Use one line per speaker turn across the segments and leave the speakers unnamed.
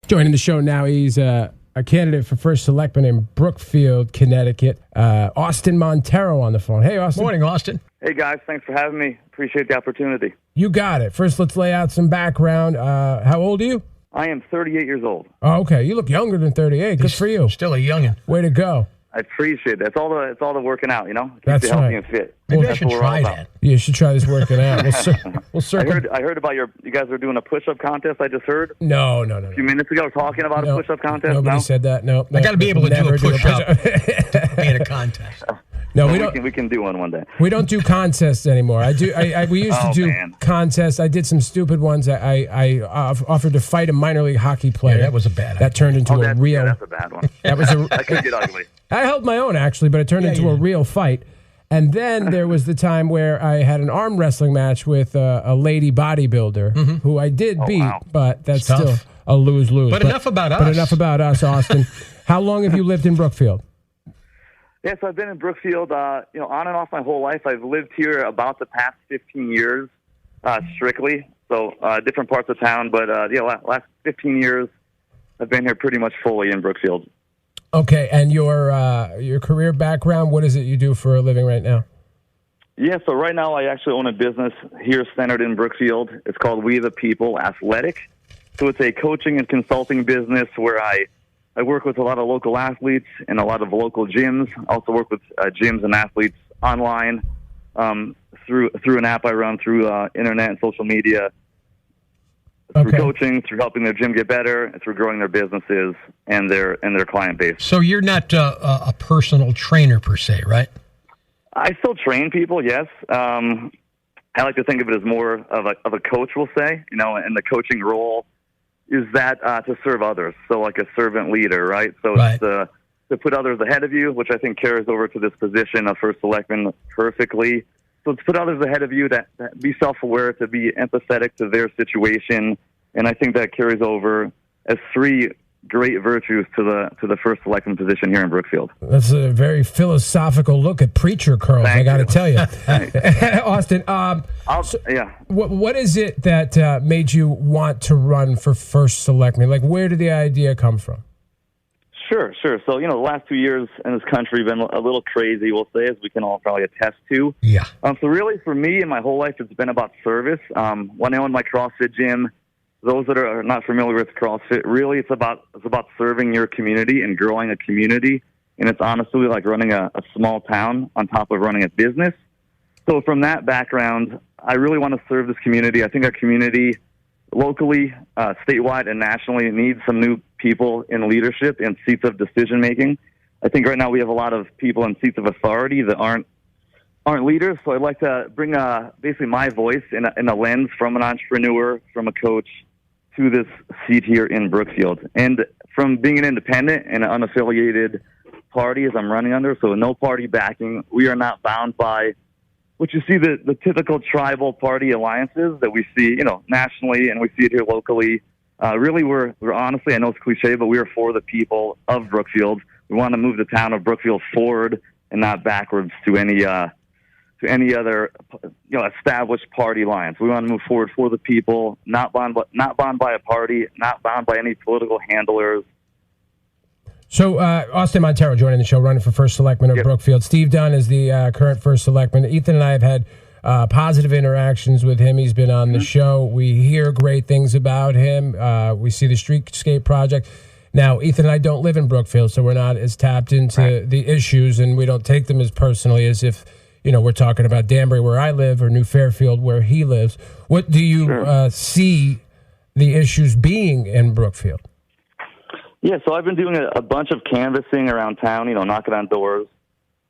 Joining the show now, he's a candidate for first selectman in Brookfield, Connecticut. Austin Monteiro on the phone. Hey, Austin.
Morning, Austin.
Hey, guys. Thanks for having me. Appreciate the opportunity.
You got it. First, let's lay out some background. How old are you?
I am 38 years old.
Oh, okay. You look younger than 38. Good for you.
Still a youngin'.
Way to go.
I appreciate that. It's all the working out, you know? Keep
That's
you healthy
right.
and fit.
Maybe I
That's
should
what we're
try
all about.
that.
You should try this working out. We'll circle.
I heard about you guys are doing a push-up contest. I just heard
No.
a few minutes ago talking about a push-up contest.
Nobody
No?
said that. No.
I got to be able to do
Never
a push-up
push-up.
to be in a contest.
No,
Well, we can do one day.
We don't do contests anymore. We used to do
man.
contests. I did some stupid ones. I offered to fight a minor league hockey player.
Yeah, that was a bad idea.
That turned into a real.
That's a bad one.
That was
That could get ugly.
I held my own actually, but it turned into a real fight. And then there was the time where I had an arm wrestling match with a lady bodybuilder who I did beat,
wow.
but that's
It's tough.
still a lose-lose.
But enough about us.
But enough about us, Austin. How long have you lived in Brookfield?
Yeah, so I've been in Brookfield, on and off my whole life. I've lived here about the past 15 years, strictly. So different parts of town, but last 15 years, I've been here pretty much fully in Brookfield.
Okay, and your career background, what is it you do for a living right now?
Yeah, so right now I actually own a business here centered in Brookfield. It's called We the People Athletic. So it's a coaching and consulting business where I work with a lot of local athletes and a lot of local gyms. I also work with gyms and athletes online through an app I run through internet and social media. Through coaching, through helping their gym get better, and through growing their businesses and their client base.
So you're not a personal trainer per se, right?
I still train people, yes. I like to think of it as more of a coach, we'll say. And the coaching role is that to serve others. So like a servant leader, right? So it's to put others ahead of you, which I think carries over to this position of first selectman perfectly. So to put others ahead of you, that be self-aware, to be empathetic to their situation, and I think that carries over as three great virtues to the first selectman position here in Brookfield.
That's a very philosophical look at preacher curls. I got to tell you, Austin. What is it that made you want to run for first selectman? Like, where did the idea come from?
Sure. So, the last 2 years in this country have been a little crazy, we'll say, as we can all probably attest to.
Yeah.
So really, for me, in my whole life, it's been about service. When I owned my CrossFit gym, those that are not familiar with CrossFit, really, it's about serving your community and growing a community. And it's honestly like running a small town on top of running a business. So from that background, I really want to serve this community. I think our community locally, statewide, and nationally needs some new people in leadership and seats of decision making. I think right now we have a lot of people in seats of authority that aren't leaders. So I'd like to bring basically my voice in a lens from an entrepreneur, from a coach, to this seat here in Brookfield. And from being an independent and an unaffiliated party as I'm running under, so no party backing, we are not bound by what you see the typical tribal party alliances that we see, nationally, and we see it here locally. Really, we're honestly, I know it's cliche, but we are for the people of Brookfield. We want to move the town of Brookfield forward and not backwards to any other established party alliance. We want to move forward for the people, not bound by a party, not bound by any political handlers.
So, Austin Monteiro joining the show, running for first selectman of Brookfield. Steve Dunn is the current first selectman. Ethan and I have had positive interactions with him. He's been on the show. We hear great things about him. We see the Streetscape project. Now, Ethan and I don't live in Brookfield, so we're not as tapped into the issues, and we don't take them as personally as if, we're talking about Danbury, where I live, or New Fairfield, where he lives. What do you see the issues being in Brookfield?
Yeah, so I've been doing a bunch of canvassing around town, knocking on doors,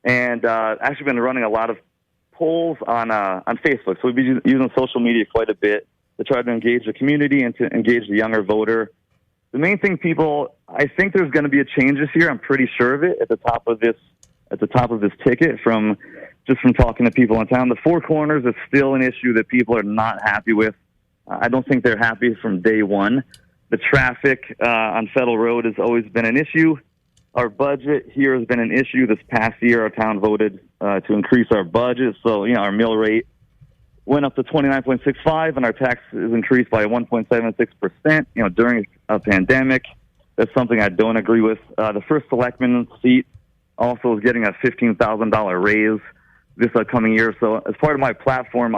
and actually been running a lot of polls on Facebook. So we've been using social media quite a bit to try to engage the community and to engage the younger voter. The main thing, I think there's going to be a change this year. I'm pretty sure of it at the top of this ticket from talking to people in town. The Four Corners is still an issue that people are not happy with. I don't think they're happy from day one. The traffic on Federal Road has always been an issue. Our budget here has been an issue. This past year, our town voted to increase our budget. So, our mill rate went up to 29.65, and our tax is increased by 1.76%, during a pandemic. That's something I don't agree with. The first selectman seat also is getting a $15,000 raise this upcoming year. So as part of my platform,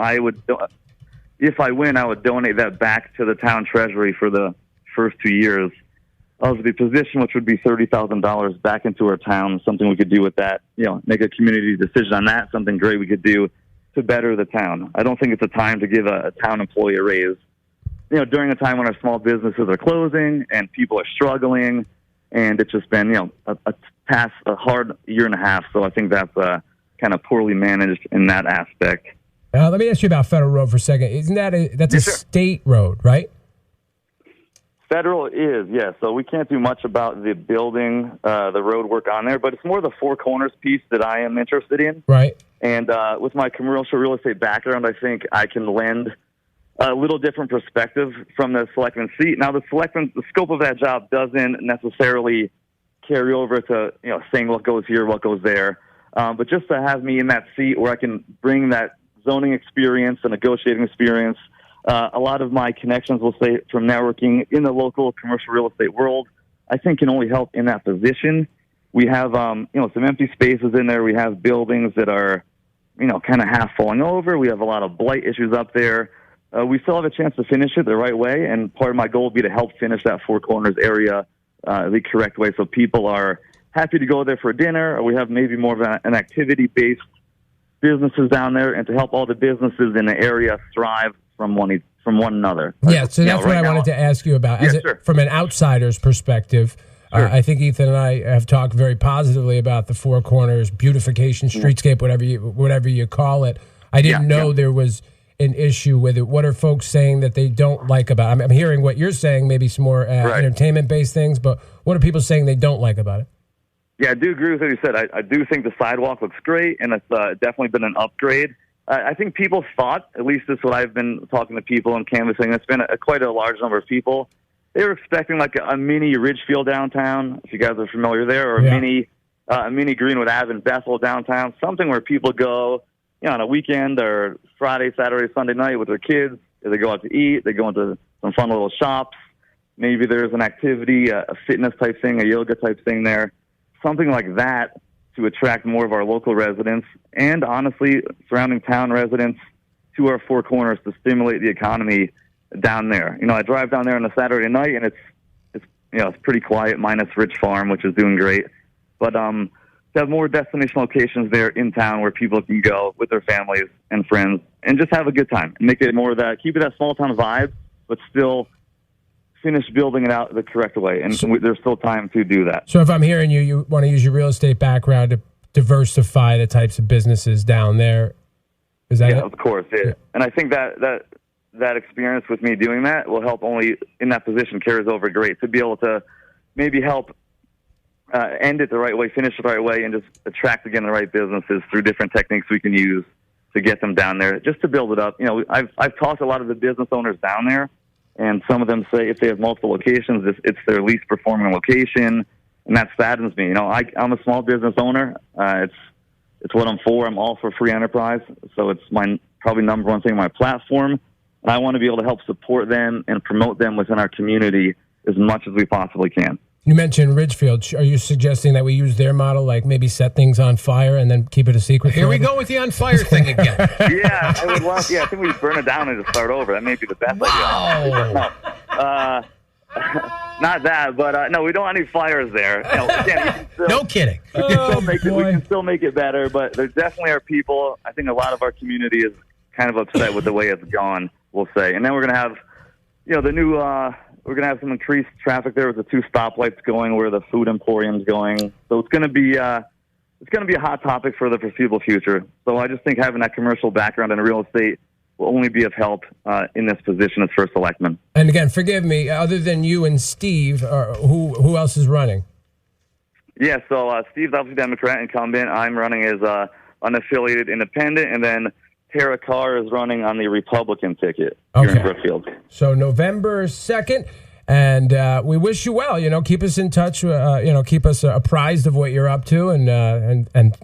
if I win, I would donate that back to the town treasury for the first 2 years of the position, which would be $30,000 back into our town. Something we could do with that, make a community decision on that. Something great we could do to better the town. I don't think it's a time to give a town employee a raise, during a time when our small businesses are closing and people are struggling, and it's just been, a hard year and a half. So I think that's kind of poorly managed in that aspect.
Let me ask you about Federal Road for a second. Isn't that's
yes,
a
sir.
state road, right?
Federal is, yes. So we can't do much about the building, the road work on there, but it's more the Four Corners piece that I am interested in.
Right.
And with my commercial real estate background, I think I can lend a little different perspective from the selectman seat. Now, the scope of that job doesn't necessarily carry over to, saying what goes here, what goes there. But just to have me in that seat where I can bring that zoning experience and negotiating experience, a lot of my connections, we'll say, from networking in the local commercial real estate world, I think can only help in that position. We have, some empty spaces in there. We have buildings that are, kind of half falling over. We have a lot of blight issues up there. We still have a chance to finish it the right way, and part of my goal would be to help finish that Four Corners area the correct way so people are happy to go there for dinner, or we have maybe more of an activity-based businesses down there, and to help all the businesses in the area thrive from one another.
Yeah, so that's what I wanted to ask you about. From an outsider's perspective, sure. I think Ethan and I have talked very positively about the Four Corners, beautification, streetscape, whatever you call it. I didn't know there was an issue with it. What are folks saying that they don't like about it? I'm hearing what you're saying, maybe some more entertainment-based things, but what are people saying they don't like about it?
Yeah, I do agree with what you said. I do think the sidewalk looks great, and it's definitely been an upgrade. I think people thought, at least this is what I've been talking to people and canvassing, it's been quite a large number of people. They were expecting like a mini Ridgefield downtown, if you guys are familiar there, or a mini Greenwood Ave in Bethel downtown, something where people go on a weekend or Friday, Saturday, Sunday night with their kids. They go out to eat. They go into some fun little shops. Maybe there's an activity, a fitness type thing, a yoga type thing there. Something like that to attract more of our local residents and, honestly, surrounding town residents to our Four Corners to stimulate the economy down there. I drive down there on a Saturday night, and it's pretty quiet, minus Rich Farm, which is doing great. But to have more destination locations there in town where people can go with their families and friends and just have a good time. Make it more of that, keep it that small town vibe, but still finish building it out the correct way, and there's still time to do that.
So if I'm hearing you want to use your real estate background to diversify the types of businesses down there. Is that it?
Of course. Yeah. And I think that experience with me doing that will help only in that position carries over great to be able to maybe help end it the right way, finish it the right way, and just attract again the right businesses through different techniques we can use to get them down there, just to build it up. I've talked to a lot of the business owners down there, and some of them say if they have multiple locations, it's their least performing location, and that saddens me. I'm a small business owner. It's what I'm for. I'm all for free enterprise, so it's my probably number one thing on my platform, and I want to be able to help support them and promote them within our community as much as we possibly can.
You mentioned Ridgefield. Are you suggesting that we use their model, like maybe set things on fire and then keep it a secret?
Here we go with the on fire thing again.
Yeah, I would love. Yeah, I think we burn it down and just start over. That may be the best idea. No, not that, but no, we don't want any fires there. Again,
no kidding.
We can still make it better, but there definitely are people. I think a lot of our community is kind of upset with the way it's gone, we'll say. And then we're going to have, the new. We're going to have some increased traffic there with the 2 stoplights going where the food emporium's going. So it's going to be a hot topic for the foreseeable future. So I just think having that commercial background in real estate will only be of help in this position as first selectman.
And again, forgive me, other than you and Steve, who else is running?
Yeah, so Steve's obviously Democrat incumbent. I'm running as unaffiliated independent, and then Tara Carr is running on the Republican ticket here in Brookfield. So
November 2nd, and we wish you well. Keep us in touch. Keep us apprised of what you're up to, and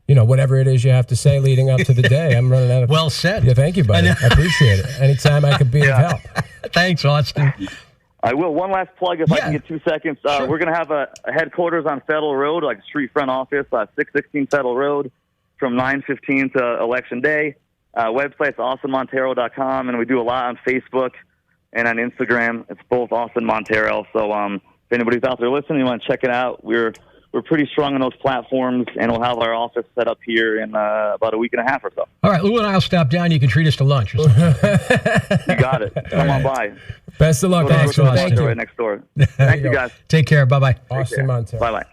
whatever it is you have to say leading up to the day. I'm running out of.
Well said.
Yeah, thank you, buddy. I appreciate it. Anytime I could be of help.
Thanks, Austin.
I will. One last plug, if I can get 2 seconds.
Sure.
We're going to have a headquarters on Federal Road, like a street front office, 616 Federal Road, from 9:15 to Election Day. Website's austinmonteiro.com, and we do a lot on Facebook and on Instagram. It's both Austin Monteiro. So if anybody's out there listening, you want to check it out, we're pretty strong on those platforms, and we'll have our office set up here in about a week and a half or so.
All right, Lou and I'll stop down. You can treat us to lunch. Or something.
You got it. Come on by.
Best of luck,
Thanks,
Austin. Thank you.
Right next door. Thank you, guys.
Take care. Bye-bye.
Austin Monteiro.
Bye-bye.